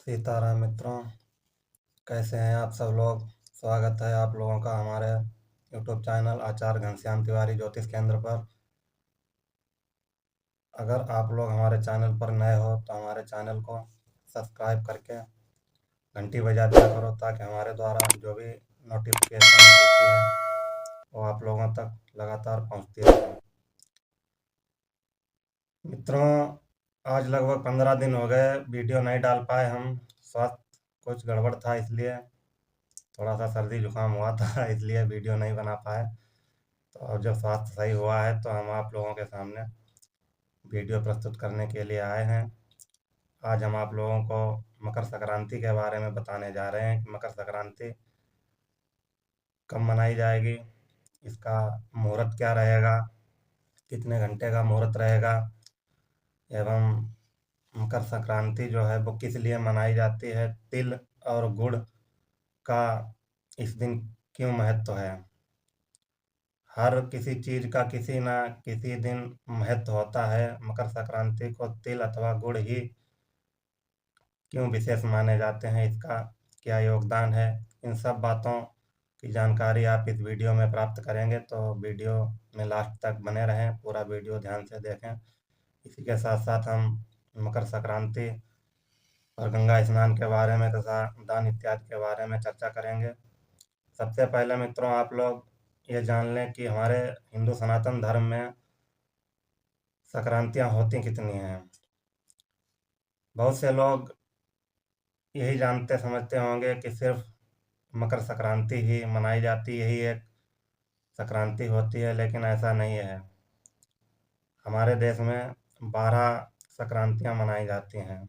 सीताराम मित्रों, कैसे हैं आप सब लोग। स्वागत है आप लोगों का हमारे YouTube चैनल आचार्य घनश्याम तिवारी ज्योतिष केंद्र पर। अगर आप लोग हमारे चैनल पर नए हो तो हमारे चैनल को सब्सक्राइब करके घंटी बजा दिया करो, ताकि हमारे द्वारा जो भी नोटिफिकेशन मिलती है वो आप लोगों तक लगातार पहुंचती रहे। मित्रों, आज लगभग 15 दिन हो गए वीडियो नहीं डाल पाए हम। स्वास्थ्य कुछ गड़बड़ था, इसलिए थोड़ा सा सर्दी जुकाम हुआ था इसलिए वीडियो नहीं बना पाए। तो अब जब स्वास्थ्य सही हुआ है तो हम आप लोगों के सामने वीडियो प्रस्तुत करने के लिए आए हैं। आज हम आप लोगों को मकर संक्रांति के बारे में बताने जा रहे हैं कि मकर संक्रांति कब मनाई जाएगी, इसका मुहूर्त क्या रहेगा, कितने घंटे का मुहूर्त रहेगा, एवं मकर संक्रांति जो है वो किस लिए मनाई जाती है, तिल और गुड़ का इस दिन क्यों महत्व है। हर किसी चीज का किसी न किसी दिन महत्व होता है। मकर संक्रांति को तिल अथवा गुड़ ही क्यों विशेष माने जाते हैं, इसका क्या योगदान है, इन सब बातों की जानकारी आप इस वीडियो में प्राप्त करेंगे। तो वीडियो में लास्ट तक बने रहें, पूरा वीडियो ध्यान से देखें। इसी के साथ साथ हम मकर संक्रांति और गंगा स्नान के बारे में तथा दान इत्यादि के बारे में चर्चा करेंगे। सबसे पहले मित्रों, आप लोग ये जान लें कि हमारे हिंदू सनातन धर्म में संक्रांतियाँ होती कितनी हैं। बहुत से लोग यही जानते समझते होंगे कि सिर्फ मकर संक्रांति ही मनाई जाती, यही एक संक्रांति होती है, लेकिन ऐसा नहीं है। हमारे देश में 12 संक्रांतियाँ मनाई जाती हैं।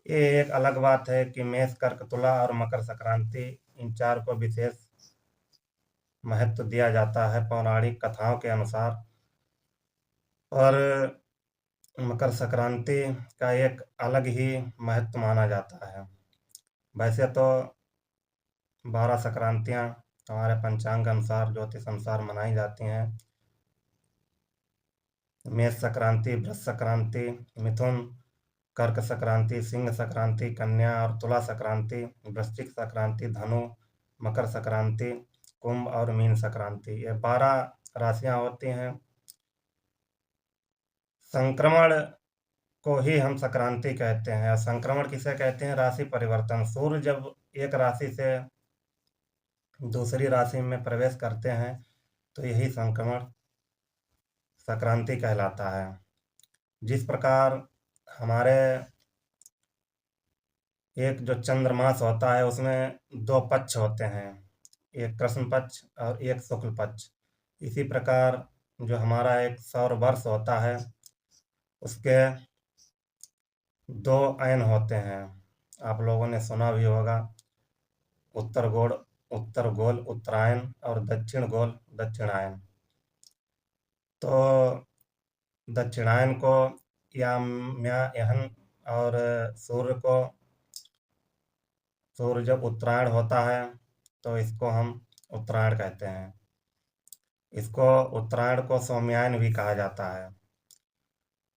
ये एक अलग बात है कि मेष, कर्क, तुला और मकर संक्रांति, इन चार को विशेष महत्व दिया जाता है पौराणिक कथाओं के अनुसार। और मकर संक्रांति का एक अलग ही महत्व माना जाता है। वैसे तो 12 संक्रांतियाँ हमारे पंचांग अनुसार, ज्योतिष अनुसार मनाई जाती हैं। मेष संक्रांति, वृष संक्रांति, मिथुन, कर्क संक्रांति, सिंह संक्रांति, कन्या और तुला संक्रांति, वृश्चिक संक्रांति, धनु, मकर संक्रांति, कुंभ और मीन संक्रांति, ये 12 राशियां होती हैं। संक्रमण को ही हम संक्रांति कहते हैं। संक्रमण किसे कहते हैं? राशि परिवर्तन। सूर्य जब एक राशि से दूसरी राशि में प्रवेश करते हैं तो यही संक्रमण संक्रांति कहलाता है। जिस प्रकार हमारे एक जो चंद्रमास होता है उसमें 2 पक्ष होते हैं, एक कृष्ण पक्ष और एक शुक्ल पक्ष। इसी प्रकार जो हमारा एक सौर वर्ष होता है उसके 2 अयन होते हैं। आप लोगों ने सुना भी होगा, उत्तर गोल उत्तरायण और दक्षिण गोल दक्षिणायन। तो दक्षिणायन को यामयन और सूर्य जब उत्तरायण होता है तो इसको हम उत्तरायण कहते हैं। इसको उत्तरायण को सौम्यायन भी कहा जाता है।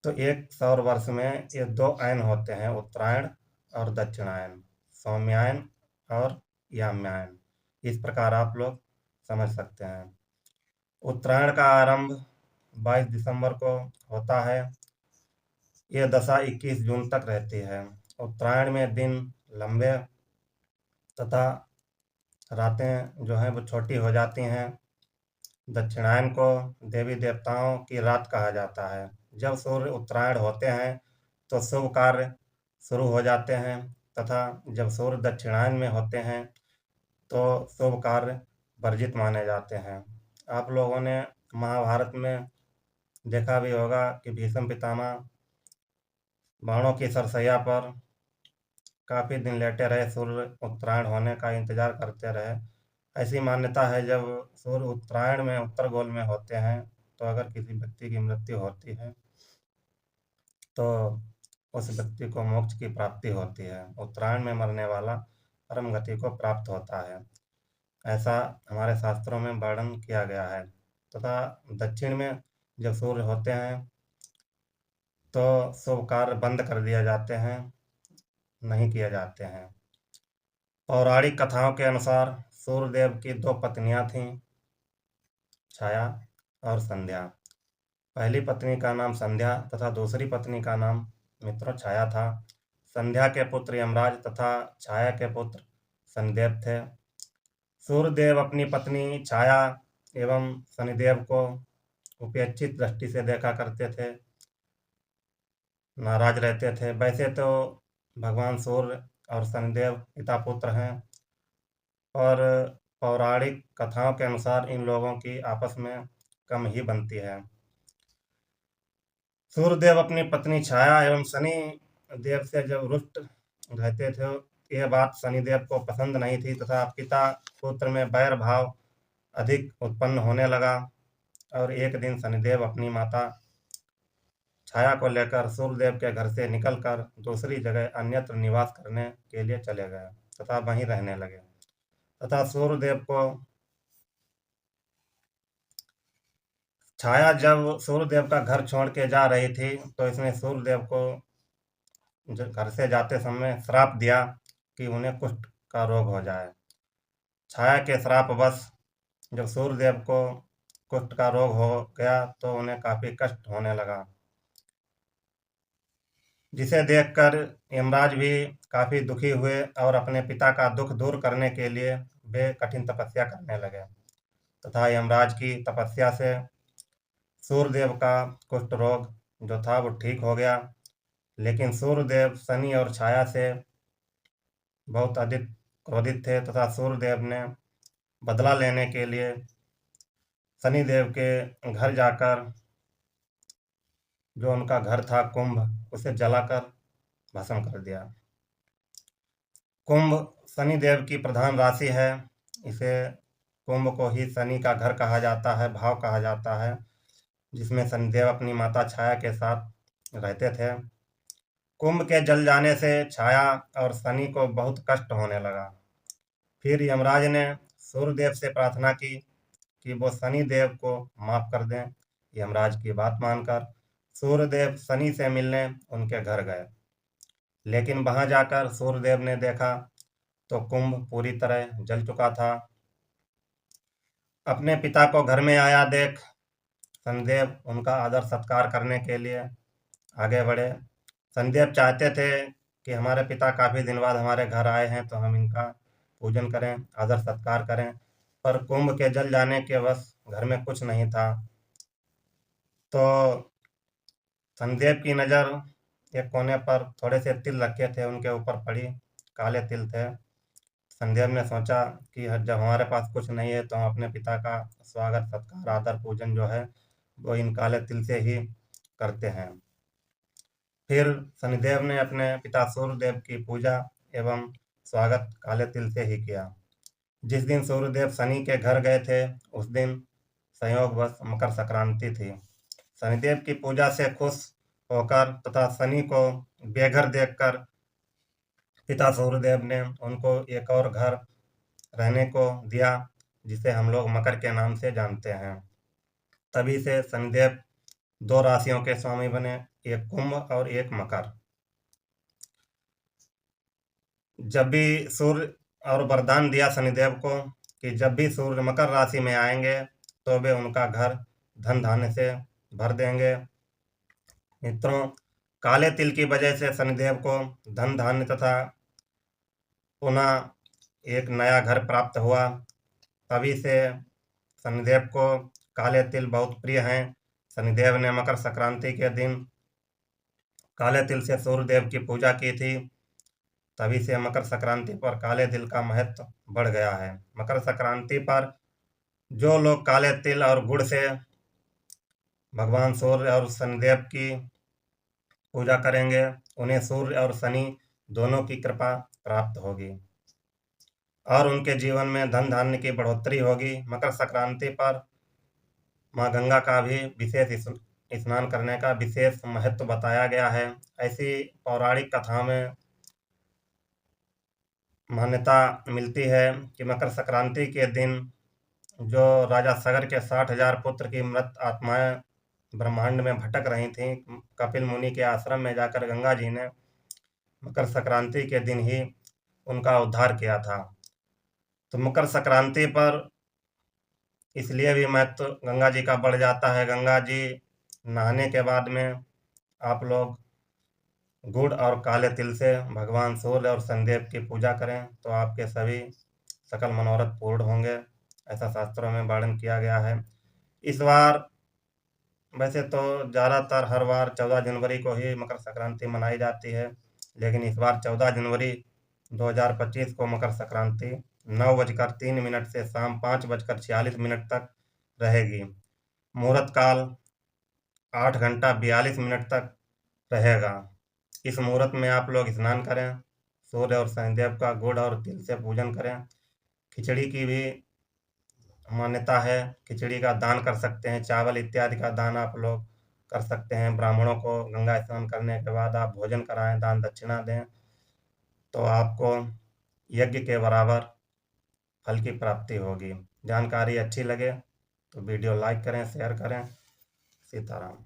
तो एक सौर वर्ष में ये 2 अयन होते हैं, उत्तरायण और दक्षिणायन, सौम्यायन और याम्यायन। इस प्रकार आप लोग समझ सकते हैं। उत्तरायण का आरंभ 22 दिसंबर को होता है। ये दशा 21 जून तक रहती है। उत्तरायण में दिन लंबे तथा रातें जो हैं वो छोटी हो जाती हैं। दक्षिणायन को देवी देवताओं की रात कहा जाता है। जब सूर्य उत्तरायण होते हैं तो शुभ कार्य शुरू हो जाते हैं, तथा जब सूर्य दक्षिणायन में होते हैं तो शुभ कार्य वर्जित माने जाते हैं। आप लोगों ने महाभारत में देखा भी होगा कि भीष्म पितामह बाणों की सरसैया पर काफ़ी दिन लेटे रहे, सूर्य उत्तरायण होने का इंतजार करते रहे। ऐसी मान्यता है, जब सूर्य उत्तरायण में उत्तर गोल में होते हैं तो अगर किसी व्यक्ति की मृत्यु होती है तो उस व्यक्ति को मोक्ष की प्राप्ति होती है। उत्तरायण में मरने वाला परम गति को प्राप्त होता है, ऐसा हमारे शास्त्रों में वर्णन किया गया है। तथा दक्षिण में जब सूर्य होते हैं तो शुभ कार्य बंद कर दिए जाते हैं, नहीं किए जाते हैं। पौराणिक कथाओं के अनुसार सूर्यदेव की दो पत्नियां थीं, छाया और संध्या। पहली पत्नी का नाम संध्या तथा दूसरी पत्नी का नाम मित्रों छाया था। संध्या के पुत्र यमराज तथा छाया के पुत्र शनिदेव थे। सूर्यदेव अपनी पत्नी छाया एवं शनिदेव को उपेक्षित दृष्टि से देखा करते थे, नाराज रहते थे। वैसे तो भगवान सूर्य और शनिदेव पिता पुत्र हैं, और पौराणिक कथाओं के अनुसार इन लोगों की आपस में कम ही बनती है। सूर्यदेव अपनी पत्नी छाया एवं शनि देव से जब रुष्ट रहते थे, यह बात शनिदेव को पसंद नहीं थी तथा पिता पुत्र में बैर भाव अधिक उत्पन्न होने लगा। और एक दिन शनिदेव अपनी माता छाया को लेकर सूर्यदेव के घर से निकलकर दूसरी जगह अन्यत्र निवास करने के लिए चले गए तथा वहीं रहने लगे। तथा सूर्यदेव को छाया जब सूर्यदेव का घर छोड़ के जा रही थी, तो इसने सूर्यदेव को घर से जाते समय श्राप दिया कि उन्हें कुष्ठ का रोग हो जाए। छाया के श्रापवश जब सूर्यदेव को कुष्ठ का रोग हो गया तो उन्हें काफी कष्ट होने लगा, जिसे देखकर यमराज भी काफी दुखी हुए और अपने पिता का दुख दूर करने के लिए वे कठिन तपस्या करने लगे। तथा यमराज की तपस्या से सूर्यदेव का कुष्ठ रोग जो था वो ठीक हो गया। लेकिन सूर्यदेव शनि और छाया से बहुत अधिक क्रोधित थे तथा सूर्यदेव ने बदला लेने के लिए शनिदेव के घर जाकर जो उनका घर था कुंभ, उसे जलाकर भस्म कर दिया। कुंभ शनिदेव की प्रधान राशि है। इसे कुंभ को ही शनि का घर कहा जाता है, भाव कहा जाता है, जिसमें शनिदेव अपनी माता छाया के साथ रहते थे। कुंभ के जल जाने से छाया और शनि को बहुत कष्ट होने लगा। फिर यमराज ने सूर्यदेव से प्रार्थना की कि वो शनिदेव को माफ कर दें। यमराज की बात मानकर सूर्यदेव शनि से मिलने उनके घर गए। लेकिन वहां जाकर सूर्यदेव ने देखा तो कुंभ पूरी तरह जल चुका था। अपने पिता को घर में आया देख शनिदेव उनका आदर सत्कार करने के लिए आगे बढ़े। शनिदेव चाहते थे कि हमारे पिता काफी दिन बाद हमारे घर आए हैं तो हम इनका पूजन करें, आदर सत्कार करें। पर कुंभ के जल जाने के वश घर में कुछ नहीं था। तो शनिदेव की नज़र एक कोने पर थोड़े से तिल रखे थे, उनके ऊपर पड़ी। काले तिल थे। शनिदेव ने सोचा कि जब हमारे पास कुछ नहीं है तो हम अपने पिता का स्वागत सत्कार आदर पूजन जो है वो इन काले तिल से ही करते हैं। फिर शनिदेव ने अपने पिता सूर्यदेव की पूजा एवं स्वागत काले तिल से ही किया। जिस दिन सूर्यदेव शनि के घर गए थे उस दिन संयोगवश मकर संक्रांति थी। शनिदेव की पूजा से खुश होकर तथा शनि को बेघर देखकर पिता सूर्यदेव ने उनको एक और घर रहने को दिया, जिसे हम लोग मकर के नाम से जानते हैं। तभी से शनिदेव दो राशियों के स्वामी बने, एक कुंभ और एक मकर। जब भी सूर्य और वरदान दिया शनिदेव को कि जब भी सूर्य मकर राशि में आएंगे तो वे उनका घर धन धान्य से भर देंगे। मित्रों, काले तिल की वजह से शनिदेव को धन धान्य तथा पुनः एक नया घर प्राप्त हुआ। तभी से शनिदेव को काले तिल बहुत प्रिय हैं। शनिदेव ने मकर संक्रांति के दिन काले तिल से सूर्यदेव की पूजा की थी। तभी से मकर संक्रांति पर काले तिल का महत्व बढ़ गया है। मकर संक्रांति पर जो लोग काले तिल और गुड़ से भगवान सूर्य और शनिदेव की पूजा करेंगे, उन्हें सूर्य और शनि दोनों की कृपा प्राप्त होगी और उनके जीवन में धन धान्य की बढ़ोतरी होगी। मकर संक्रांति पर माँ गंगा का भी विशेष स्नान करने का विशेष महत्व बताया गया है। ऐसी पौराणिक कथा में मान्यता मिलती है कि मकर संक्रांति के दिन जो राजा सगर के 60,000 पुत्र की मृत आत्माएं ब्रह्मांड में भटक रही थीं, कपिल मुनि के आश्रम में जाकर गंगा जी ने मकर संक्रांति के दिन ही उनका उद्धार किया था। तो मकर संक्रांति पर इसलिए भी महत्व गंगा जी का बढ़ जाता है। गंगा जी नहाने के बाद में आप लोग गुड़ और काले तिल से भगवान सूर्य और शनिदेव की पूजा करें तो आपके सभी सकल मनोरथ पूर्ण होंगे, ऐसा शास्त्रों में वर्णन किया गया है। इस बार वैसे तो ज़्यादातर हर बार 14 जनवरी को ही मकर संक्रांति मनाई जाती है, लेकिन इस बार 14 जनवरी 2025 को मकर संक्रांति 9:03 से शाम 5:46 तक रहेगी। मुहूर्त काल 8 घंटा 42 मिनट तक रहेगा। इस मुहूर्त में आप लोग स्नान करें, सूर्य और शनिदेव का गुड़ और तिल से पूजन करें। खिचड़ी की भी मान्यता है, खिचड़ी का दान कर सकते हैं, चावल इत्यादि का दान आप लोग कर सकते हैं। ब्राह्मणों को गंगा स्नान करने के बाद आप भोजन कराएं, दान दक्षिणा दें, तो आपको यज्ञ के बराबर फल की प्राप्ति होगी। जानकारी अच्छी लगे तो वीडियो लाइक करें, शेयर करें। सीताराम।